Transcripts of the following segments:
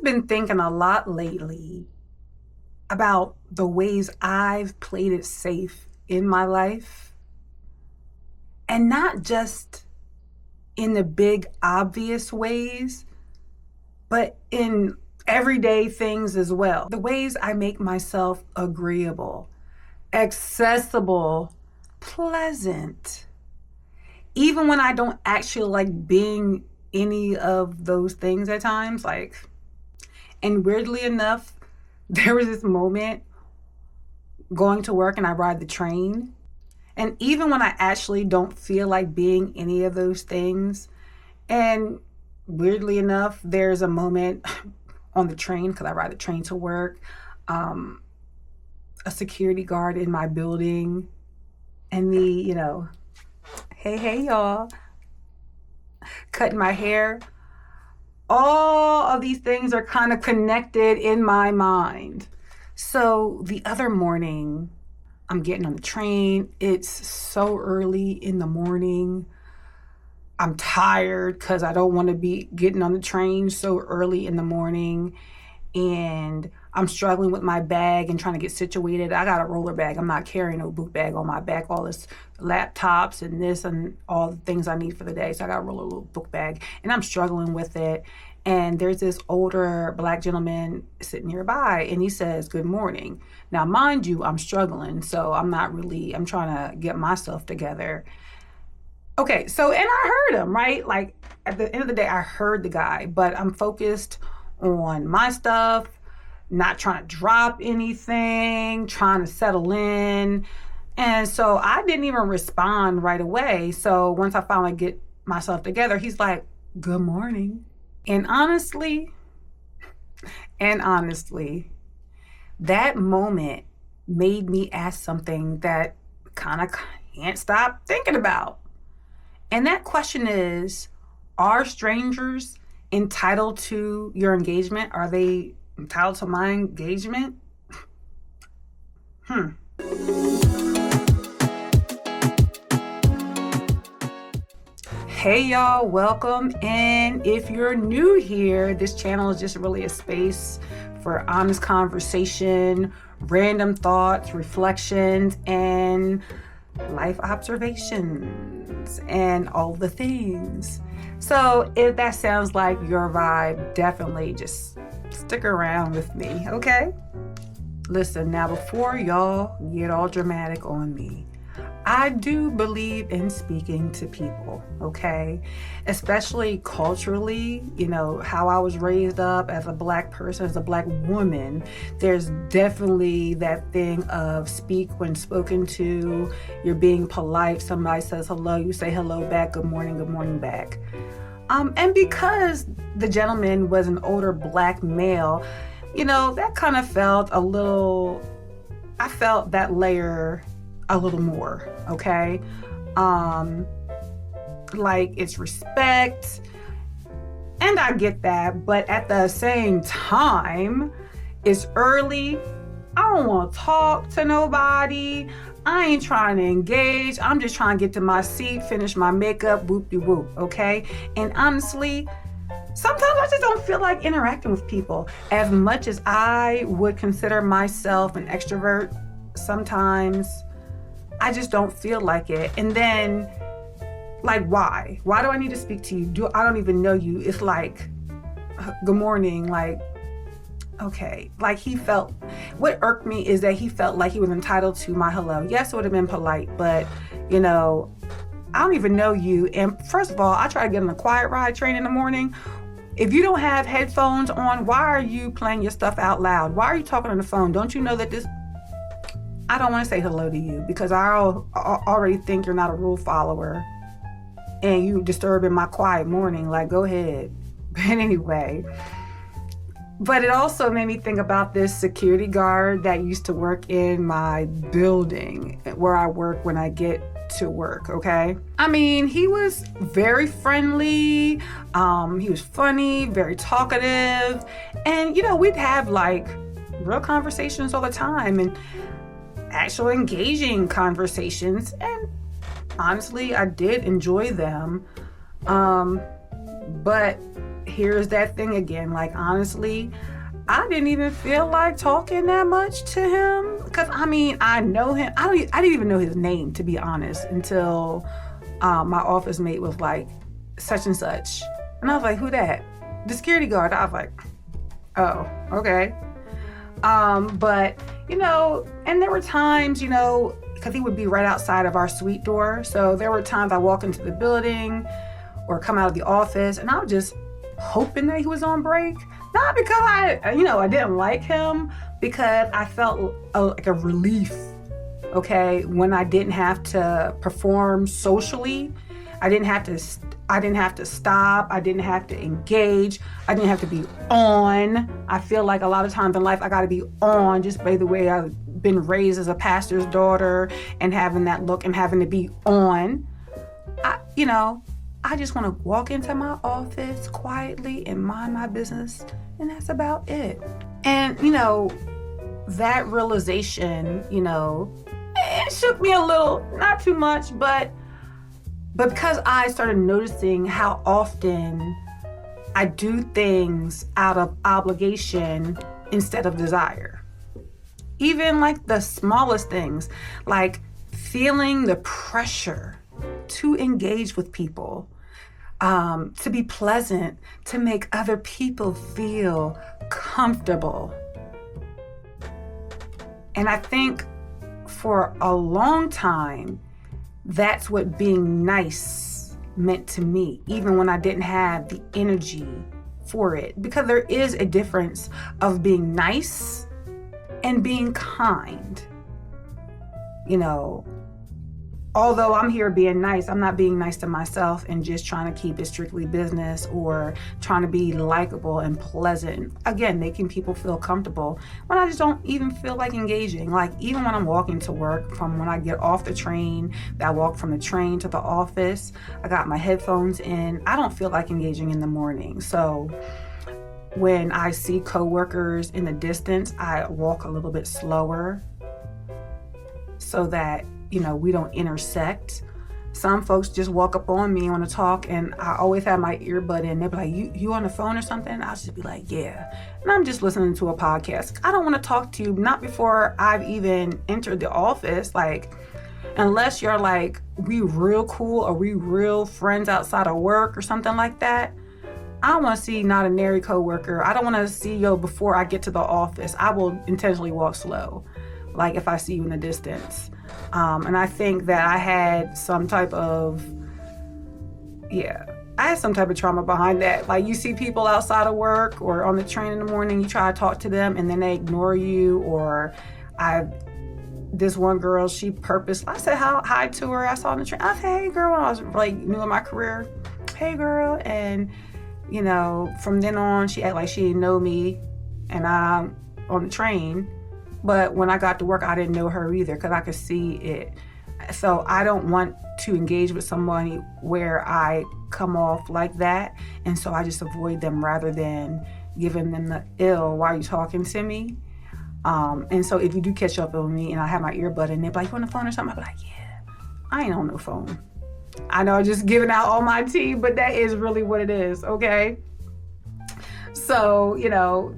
been thinking a lot lately about the ways I've played it safe in my life, and not just in the big obvious ways, but in everyday things as well. The ways I make myself agreeable, accessible, pleasant, even when I don't actually like being any of those things at times. And weirdly enough, there was this moment going to work and I ride the train. And even when I actually don't feel like being any of those things, and weirdly enough, there's a moment on the train, because I ride the train to work, a security guard in my building, and me, hey, y'all, cutting my hair. All of these things are kind of connected in my mind. So the other morning, I'm getting on the train. It's so early in the morning. I'm tired because I don't want to be getting on the train so early in the morning. And I'm struggling with my bag and trying to get situated. I got a roller bag. I'm not carrying no book bag on my back. All this laptops and this and all the things I need for the day. So I got a roller little book bag and I'm struggling with it. And there's this older Black gentleman sitting nearby and he says, "Good morning." Now, mind you, I'm struggling. So I'm trying to get myself together. Okay, so, and I heard him, right? Like at the end of the day, I heard the guy, but I'm focused on my stuff, not trying to drop anything, trying to settle in. And so I didn't even respond right away. So once I finally get myself together, he's like, "Good morning." And honestly, that moment made me ask something that kind of can't stop thinking about. And that question is, are strangers entitled to your engagement? Are they entitled to my engagement? Hey y'all, welcome. And if you're new here, this channel is just really a space for honest conversation, random thoughts, reflections, and life observations, and all the things. So if that sounds like your vibe, definitely just stick around with me, okay? Listen, now before y'all get all dramatic on me, I do believe in speaking to people, okay? Especially culturally, how I was raised up as a Black person, as a Black woman. There's definitely that thing of speak when spoken to. You're being polite. Somebody says hello, you say hello back, good morning back. And because the gentleman was an older Black male, that kind of felt I felt that layer a little more, okay? Like it's respect, and I get that, but at the same time, it's early. I don't want to talk to nobody. I ain't trying to engage. I'm just trying to get to my seat, finish my makeup, whoop-de-whoop, okay? And honestly, sometimes I just don't feel like interacting with people. As much as I would consider myself an extrovert, sometimes I just don't feel like it. And then, why? Why do I need to speak to you? I don't even know you. It's like, good morning, okay. What irked me is that he felt like he was entitled to my hello. Yes, it would have been polite, but, I don't even know you. And first of all, I try to get on a quiet ride train in the morning. If you don't have headphones on, why are you playing your stuff out loud? Why are you talking on the phone? Don't you know that I don't want to say hello to you because I already think you're not a rule follower and you disturbing my quiet morning. Go ahead. But anyway, but it also made me think about this security guard that used to work in my building where I work when I get to work, okay? I mean, he was very friendly. He was funny, very talkative. And, we'd have real conversations all the time and actual engaging conversations, and honestly I did enjoy them, but here's that thing again. Like, honestly, I didn't even feel like talking that much to him. Because, I mean, I know him. I didn't even know his name, to be honest, until my office mate was like, such and such. And I was like, who that? The security guard. I was like, oh, okay. But, you know, and there were times, you know, because he would be right outside of our suite door. So there were times I walk into the building or come out of the office, and I was just hoping that he was on break. Not because I didn't like him, because I felt like a relief, okay, when I didn't have to perform socially. I didn't have to stop. I didn't have to engage. I didn't have to be on. I feel like a lot of times in life I got to be on, just by the way I've been raised as a pastor's daughter and having that look and having to be on. I just want to walk into my office quietly and mind my business, and that's about it. And, you know, that realization, you know, it shook me a little, not too much, but because I started noticing how often I do things out of obligation instead of desire. Even like the smallest things, like feeling the pressure to engage with people, to be pleasant, to make other people feel comfortable. And I think for a long time, that's what being nice meant to me, even when I didn't have the energy for it. Because there is a difference of being nice and being kind. You know, although I'm here being nice, I'm not being nice to myself and just trying to keep it strictly business or trying to be likable and pleasant. Again, making people feel comfortable when I just don't even feel like engaging. Like, even when I'm walking to work, from when I get off the train, that I walk from the train to the office, I got my headphones in. I don't feel like engaging in the morning. So when I see coworkers in the distance, I walk a little bit slower so that, you know, we don't intersect. Some folks just walk up on me and want to talk, and I always have my earbud in. They'll be like, you on the phone or something? I'll just be like, yeah. And I'm just listening to a podcast. I don't want to talk to you, not before I've even entered the office. Like, unless you're like, we real cool or we real friends outside of work or something like that. I don't want to see not a nary coworker. I don't want to see you before I get to the office. I will intentionally walk slow, like if I see you in the distance. And I think that I had some type of trauma behind that. Like, you see people outside of work or on the train in the morning, you try to talk to them and then they ignore you. Or this one girl, I said hi to her. I saw her on the train. I said, hey girl, when I was like new in my career. Hey girl. And, you know, from then on, she acted like she didn't know me and I'm on the train. But when I got to work, I didn't know her either, because I could see it. So I don't want to engage with somebody where I come off like that. And so I just avoid them rather than giving them the ill, why are you talking to me? And so if you do catch up with me and I have my earbud in, they're like, you on the phone or something? I'll be like, yeah, I ain't on no phone. I know I'm just giving out all my tea, but that is really what it is, okay? So, you know,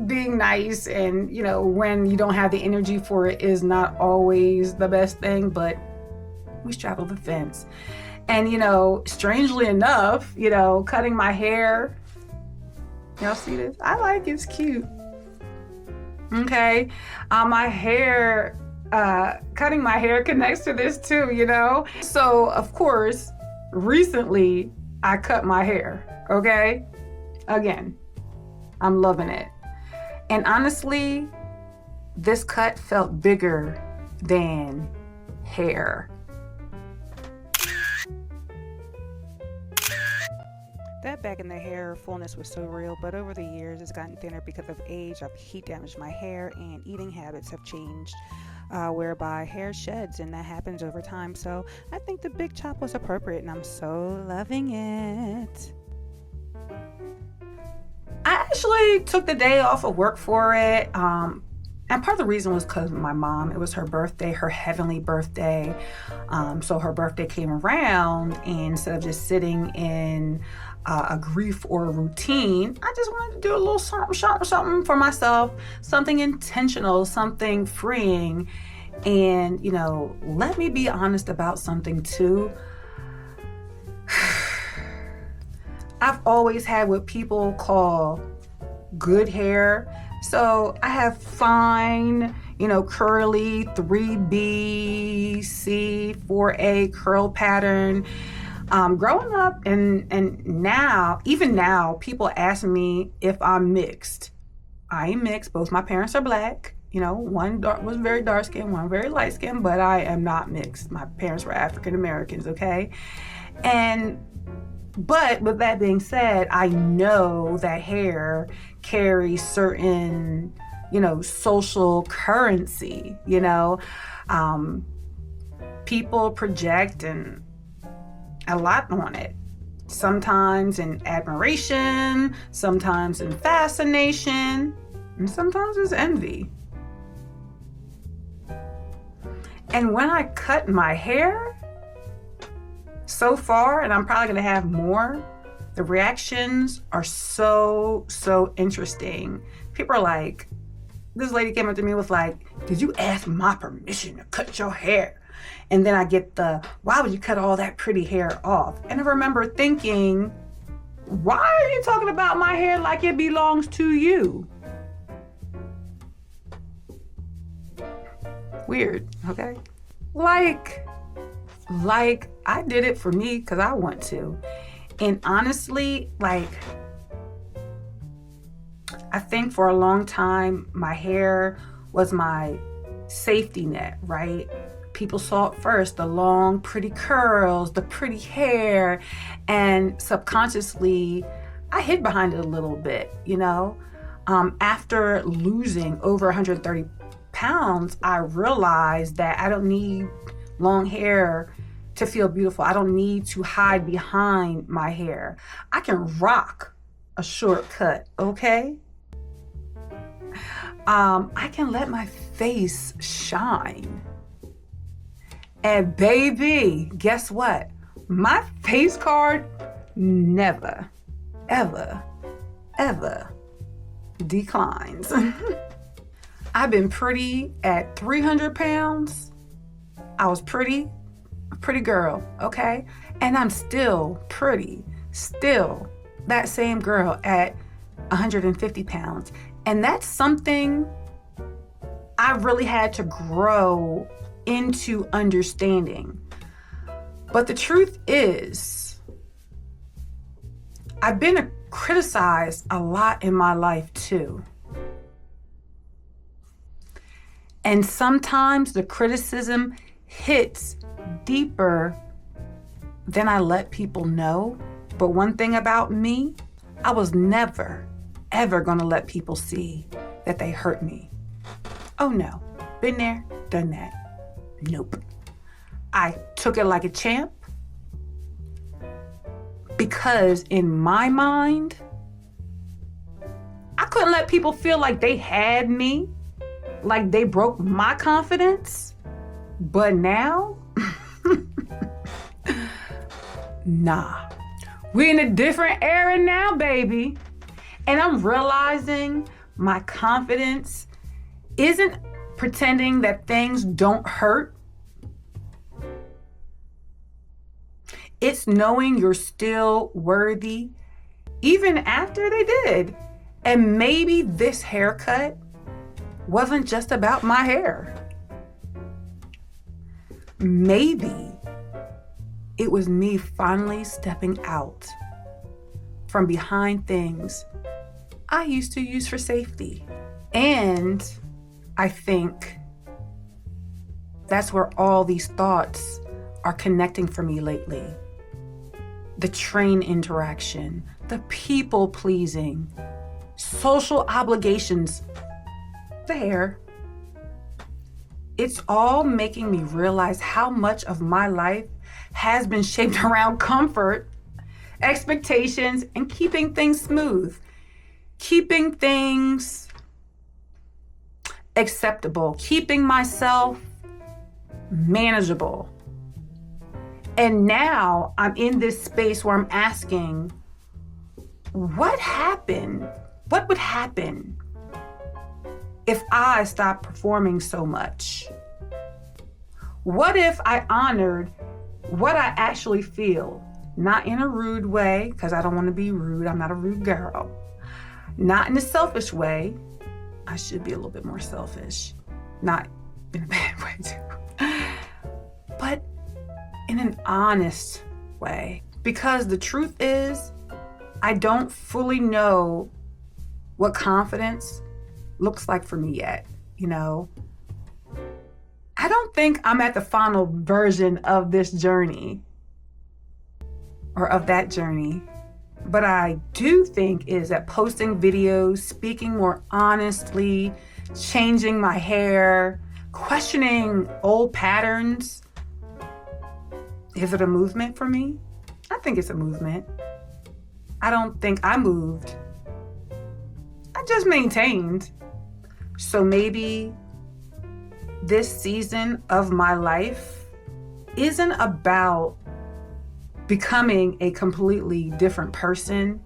being nice and, you know, when you don't have the energy for it is not always the best thing, but we straddle the fence. And, you know, strangely enough, you know, cutting my hair, y'all see this? I like it's cute. Okay. My hair, cutting my hair connects to this too, you know? So, of course, recently I cut my hair, okay? Again, I'm loving it. And honestly, this cut felt bigger than hair. That back in the hair fullness was so real, but over the years it's gotten thinner because of age. Heat damaged my hair, and eating habits have changed, whereby hair sheds, and that happens over time. So I think the big chop was appropriate, and I'm so loving it. I actually took the day off of work for it. And part of the reason was because my mom, it was her birthday, her heavenly birthday. So her birthday came around, and instead of just sitting in a grief or a routine, I just wanted to do a little something for myself, something intentional, something freeing. And, let me be honest about something too. I've always had what people call good hair. So I have fine, curly 3B, C, 4A curl pattern. Growing up and now, even now, people ask me if I'm mixed. I am mixed. Both my parents are black. One was very dark skinned, one very light skinned, but I am not mixed. My parents were African Americans, okay? But with that being said, I know that hair carries certain, social currency, people project and a lot on it. Sometimes in admiration, sometimes in fascination, and sometimes it's envy. And when I cut my hair, so far, and I'm probably gonna have more, the reactions are so interesting. People are like, this lady came up to me with like, did you ask my permission to cut your hair? And then I get why would you cut all that pretty hair off? And I remember thinking, why are you talking about my hair like it belongs to you? Weird, okay? Like I did it for me because I want to. And honestly, I think for a long time, my hair was my safety net, right? People saw it first, the long, pretty curls, the pretty hair, and subconsciously, I hid behind it a little bit, After losing over 130 pounds, I realized that I don't need long hair to feel beautiful. I don't need to hide behind my hair. I can rock a short cut, okay? I can let my face shine. And baby, guess what? My face card never, ever, ever declines. I've been pretty at 300 pounds. I was pretty, a pretty girl, okay? And I'm still pretty, still that same girl at 150 pounds. And that's something I really had to grow into understanding. But the truth is, I've been criticized a lot in my life too. And sometimes the criticism hits deeper than I let people know. But one thing about me, I was never, ever gonna let people see that they hurt me. Oh no, been there, done that. Nope. I took it like a champ because in my mind, I couldn't let people feel like they had me, like they broke my confidence. But now, nah. We're in a different era now, baby. And I'm realizing my confidence isn't pretending that things don't hurt. It's knowing you're still worthy, even after they did. And maybe this haircut wasn't just about my hair. Maybe it was me finally stepping out from behind things I used to use for safety. And I think that's where all these thoughts are connecting for me lately. The train interaction, the people pleasing, social obligations, the hair. It's all making me realize how much of my life has been shaped around comfort, expectations, and keeping things smooth. Keeping things acceptable, keeping myself manageable. And now I'm in this space where I'm asking, what happened? What would happen if I stopped performing so much? What if I honored what I actually feel? Not in a rude way, because I don't want to be rude. I'm not a rude girl. Not in a selfish way. I should be a little bit more selfish. Not in a bad way too. But in an honest way. Because the truth is, I don't fully know what confidence looks like for me yet, you know? I don't think I'm at the final version of this journey or of that journey. But I do think is that posting videos, speaking more honestly, changing my hair, questioning old patterns. Is it a movement for me? I think it's a movement. I don't think I moved. I just maintained. So maybe this season of my life isn't about becoming a completely different person.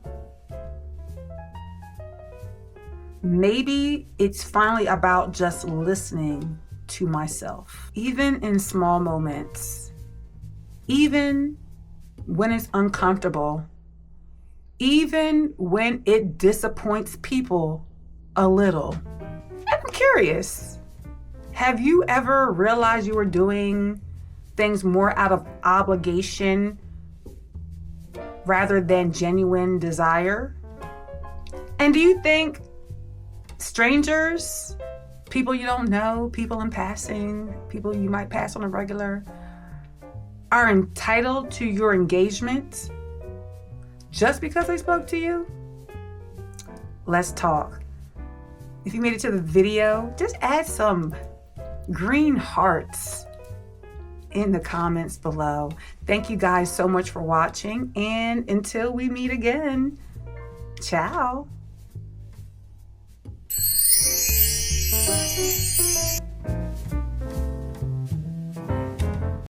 Maybe it's finally about just listening to myself, even in small moments, even when it's uncomfortable, even when it disappoints people a little. And I'm curious, have you ever realized you were doing things more out of obligation rather than genuine desire? And do you think strangers, people you don't know, people in passing, people you might pass on a regular, are entitled to your engagement just because they spoke to you? Let's talk. If you made it to the video, just add some green hearts in the comments below. Thank you guys so much for watching, and until we meet again, ciao.